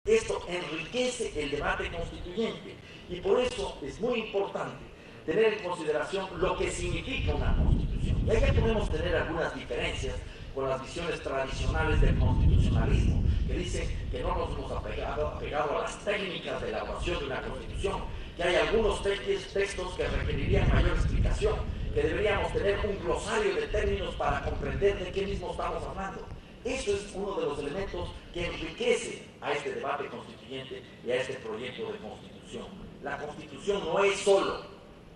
Esto enriquece el debate constituyente y por eso es muy importante tener en consideración lo que significa una constitución. Y ahí podemos tener algunas diferencias con las visiones tradicionales del constitucionalismo, que dicen que no nos hemos apegado a las técnicas de elaboración de una constitución, que hay algunos textos que requerirían mayor explicación, que deberíamos tener un glosario de términos para comprender de qué mismo estamos hablando. Eso es uno de los elementos que enriquece a este debate constituyente y a este proyecto de constitución. La constitución no es solo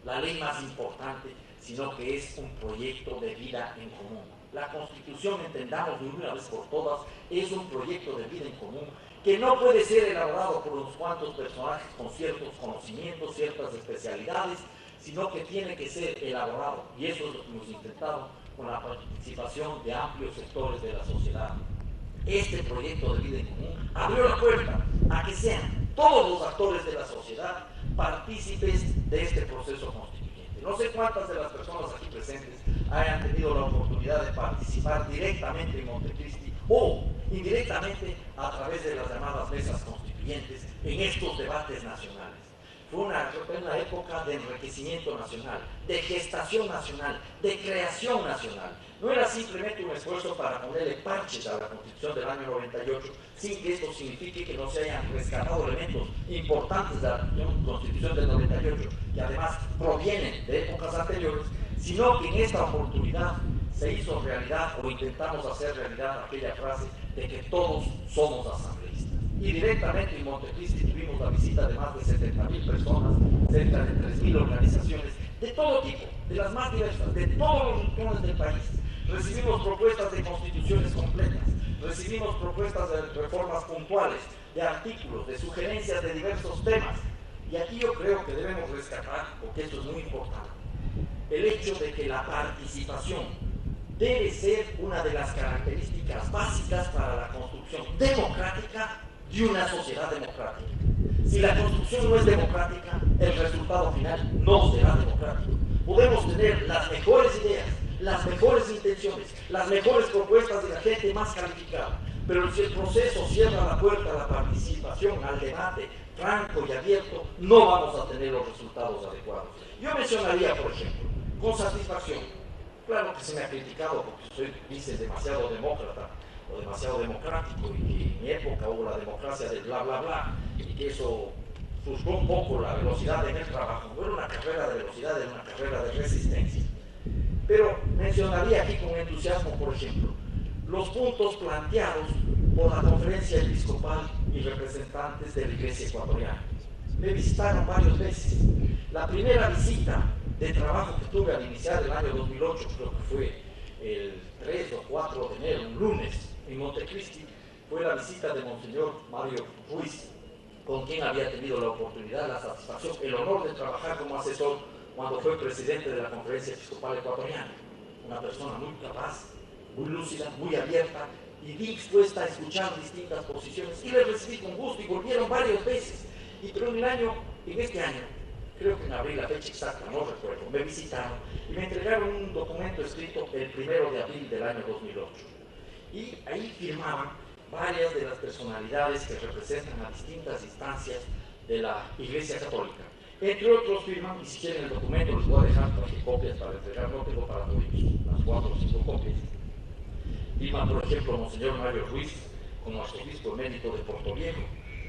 la ley más importante, sino que es un proyecto de vida en común. La constitución, entendamos de una vez por todas, es un proyecto de vida en común que no puede ser elaborado por unos cuantos personajes con ciertos conocimientos, ciertas especialidades, sino que tiene que ser elaborado, y eso es lo que hemos intentado con la participación de amplios sectores de la sociedad. Este proyecto de vida en común abrió la puerta a que sean todos los actores de la sociedad partícipes de este proceso constituyente. No sé cuántas de las personas aquí presentes hayan tenido la oportunidad de participar directamente en Montecristi o indirectamente a través de las llamadas mesas constituyentes en estos debates nacionales. Fue una época de enriquecimiento nacional, de gestación nacional, de creación nacional. No era simplemente un esfuerzo para ponerle parches a la Constitución del año 98, sin que esto signifique que no se hayan rescatado elementos importantes de la Constitución del 98, que además provienen de épocas anteriores, sino que en esta oportunidad se hizo realidad o intentamos hacer realidad aquella frase de que todos somos asambleístas. Y directamente en Montecristi tuvimos la visita de más de 70.000 personas, cerca de 3.000 organizaciones, de todo tipo, de las más diversas, de todos los rincones del país. Recibimos propuestas de constituciones completas, recibimos propuestas de reformas puntuales, de artículos, de sugerencias de diversos temas. Y aquí yo creo que debemos rescatar, porque esto es muy importante, el hecho de que la participación debe ser una de las características básicas para la construcción democrática de una sociedad democrática. Si la construcción no es democrática, el resultado final no será democrático. Podemos tener las mejores ideas, las mejores intenciones, las mejores propuestas de la gente más calificada, pero si el proceso cierra la puerta a la participación, al debate franco y abierto, no vamos a tener los resultados adecuados. Yo mencionaría, por ejemplo, con satisfacción, claro que se me ha criticado porque soy demasiado demócrata o demasiado democrático y que en mi época hubo la democracia del bla bla bla y que eso frustró un poco la velocidad en el trabajo. No era una carrera de velocidad, era una carrera de resistencia. Pero mencionaría aquí con entusiasmo, por ejemplo, los puntos planteados por la conferencia episcopal y representantes de la Iglesia ecuatoriana. Me visitaron varias veces. La primera visita de trabajo que tuve al iniciar el año 2008, creo que fue el 3 o 4 de enero, un lunes, en Montecristi, fue la visita de Monseñor Mario Ruiz, con quien había tenido la oportunidad, la satisfacción, el honor de trabajar como asesor cuando fue presidente de la Conferencia Episcopal Ecuatoriana. Una persona muy capaz, muy lúcida, muy abierta y dispuesta a escuchar distintas posiciones. Y le recibí con gusto y volvieron varias veces. Pero en este año, creo que en abril, la fecha exacta, no recuerdo, me visitaron y me entregaron un documento escrito el 1 de abril del año 2008. Y ahí firmaban varias de las personalidades que representan a distintas instancias de la Iglesia Católica. Entre otros firman, y si quieren el documento les voy a dejar copias para entregar, no tengo para todos, las 4 o 5 copias. Firma, por ejemplo, Monseñor Mario Ruiz, como arzobispo emérito de Puerto Viejo.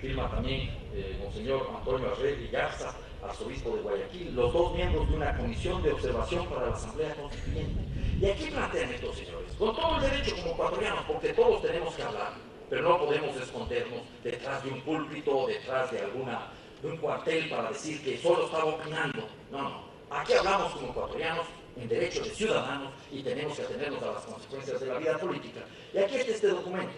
Firma también Monseñor Antonio Arregui Garza, arzobispo de Guayaquil, los dos miembros de una comisión de observación para la Asamblea Constituyente. Y aquí plantean estos señores, con todo el derecho como ecuatorianos, porque todos tenemos que hablar, pero no podemos escondernos detrás de un púlpito, detrás de un cuartel para decir que solo estaba opinando. No. Aquí hablamos como ecuatorianos en derecho de ciudadanos y tenemos que atenernos a las consecuencias de la vida política. Y aquí está este documento.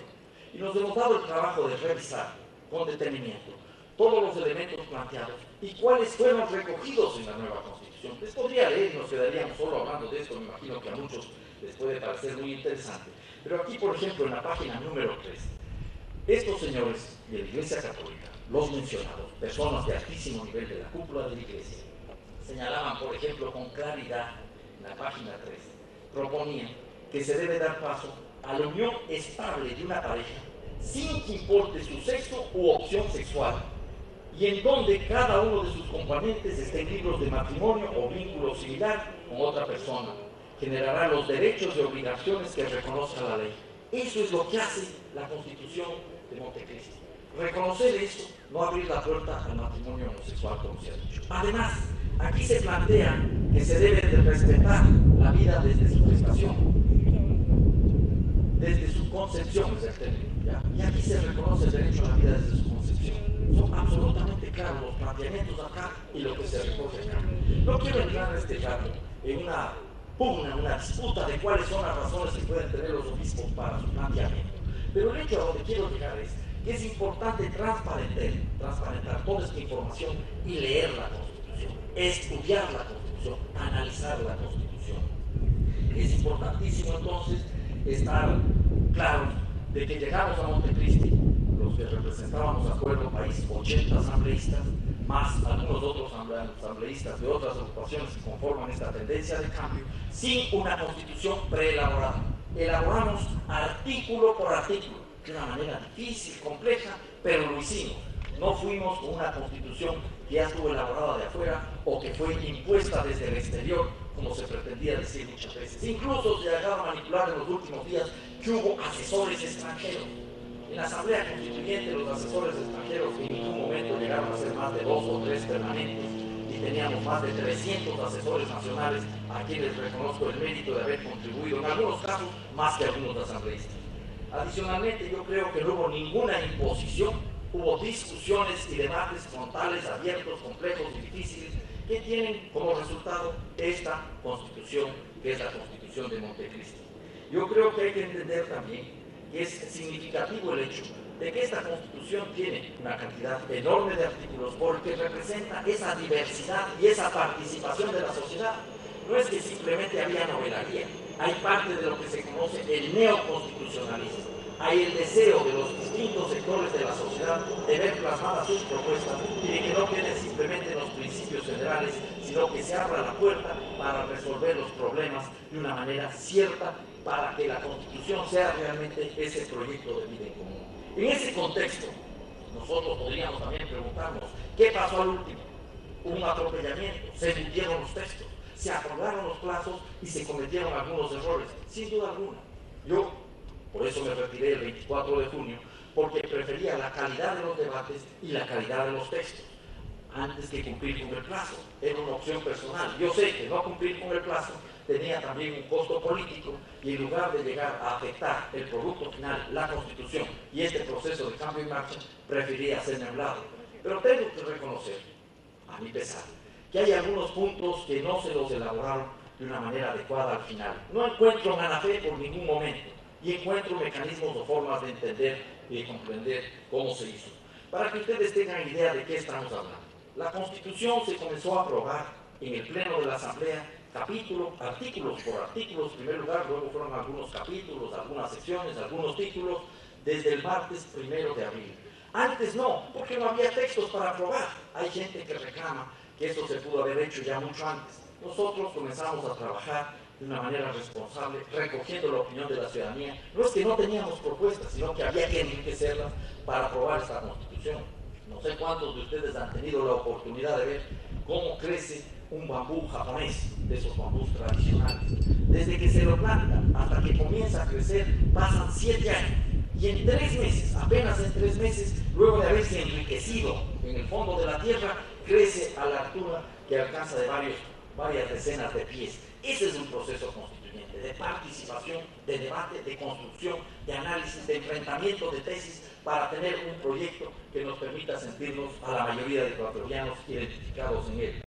Y nos hemos dado el trabajo de revisar con detenimiento todos los elementos planteados y cuáles fueron recogidos en la nueva Constitución. Les podría leer y nos quedaríamos solo hablando de esto, me imagino que a muchos les puede parecer muy interesante. Pero aquí, por ejemplo, en la página número 3, estos señores de la Iglesia Católica, los mencionados, personas de altísimo nivel de la cúpula de la Iglesia, señalaban, por ejemplo, con claridad, en la página 3, proponían que se debe dar paso a la unión estable de una pareja sin que importe su sexo u opción sexual, y en donde cada uno de sus componentes estén libres de matrimonio o vínculo similar con otra persona. Generará los derechos y obligaciones que reconozca la ley. Eso es lo que hace la Constitución de Montecristi. Reconocer eso, no abrir la puerta al matrimonio homosexual, como se ha dicho. Además, aquí se plantea que se debe de respetar la vida desde su gestación, desde su concepción, es el término, ¿ya? Y aquí se reconoce el derecho a la vida desde su concepción. Son absolutamente claros los planteamientos acá y lo que se recoge acá. No quiero entrar en este caso en una pugna, una disputa de cuáles son las razones que pueden tener los obispos para su planteamiento. Pero el hecho a donde quiero llegar es que es importante transparentar toda esta información y leer la Constitución, estudiar la Constitución, analizar la Constitución. Es importantísimo entonces estar claro de que llegamos a Montecristi, los que representábamos a Pueblo País, 80 asambleístas, más algunos otros asambleístas de otras agrupaciones que conforman esta tendencia de cambio, sin una Constitución preelaborada. Elaboramos artículo por artículo, de una manera difícil, compleja, pero lo hicimos. No fuimos con una Constitución que ya estuvo elaborada de afuera o que fue impuesta desde el exterior, como se pretendía decir muchas veces. Incluso se llegaba a manipular en los últimos días que hubo asesores extranjeros. En la Asamblea Constituyente los asesores extranjeros en ningún momento llegaron a ser más de 2 o 3 permanentes, y teníamos más de 300 asesores nacionales a quienes reconozco el mérito de haber contribuido, en algunos casos más que algunos asambleístas. Adicionalmente, yo creo que no hubo ninguna imposición, hubo discusiones y debates frontales, abiertos, complejos y difíciles, que tienen como resultado esta Constitución, que es la Constitución de Montecristi. Yo creo que hay que entender también que es significativo el hecho de que esta Constitución tiene una cantidad enorme de artículos porque representa esa diversidad y esa participación de la sociedad. No es que simplemente había novelería, hay parte de lo que se conoce el neoconstitucionalismo. Hay el deseo de los distintos sectores de la sociedad de ver plasmadas sus propuestas y de que no queden simplemente en los principios generales, sino que se abra la puerta para resolver los problemas de una manera cierta, para que la Constitución sea realmente ese proyecto de vida en común. En ese contexto, nosotros podríamos también preguntarnos, ¿qué pasó al último? Un atropellamiento, se emitieron los textos, se acordaron los plazos y se cometieron algunos errores, sin duda alguna. Yo, por eso me retiré el 24 de junio, porque prefería la calidad de los debates y la calidad de los textos, antes que cumplir con el plazo. Era una opción personal. Yo sé que no cumplir con el plazo tenía también un costo político, y en lugar de llegar a afectar el producto final, la Constitución y este proceso de cambio en marcha, prefería hacerme a un lado. Pero tengo que reconocer, a mi pesar, que hay algunos puntos que no se los elaboraron de una manera adecuada al final. No encuentro mala fe por ningún momento, y encuentro mecanismos o formas de entender y de comprender cómo se hizo. Para que ustedes tengan idea de qué estamos hablando. La Constitución se comenzó a aprobar en el Pleno de la Asamblea, artículos por artículos, en primer lugar, luego fueron algunos capítulos, algunas secciones, algunos títulos, desde el martes 1 de abril. Antes no, porque no había textos para aprobar. Hay gente que reclama que esto se pudo haber hecho ya mucho antes. Nosotros comenzamos a trabajar de una manera responsable, recogiendo la opinión de la ciudadanía. No es que no teníamos propuestas, sino que había que enriquecerlas para aprobar esta Constitución. No sé cuántos de ustedes han tenido la oportunidad de ver cómo crece un bambú japonés, de esos bambús tradicionales. Desde que se lo planta hasta que comienza a crecer pasan 7 años. Y en 3 meses, apenas en 3 meses, luego de haberse enriquecido en el fondo de la tierra, crece a la altura que alcanza de varias decenas de pies. Ese es un proceso constituyente de participación, de debate, de construcción, de análisis, de enfrentamiento de tesis, para tener un proyecto que nos permita sentirnos a la mayoría de ecuatorianos identificados en él.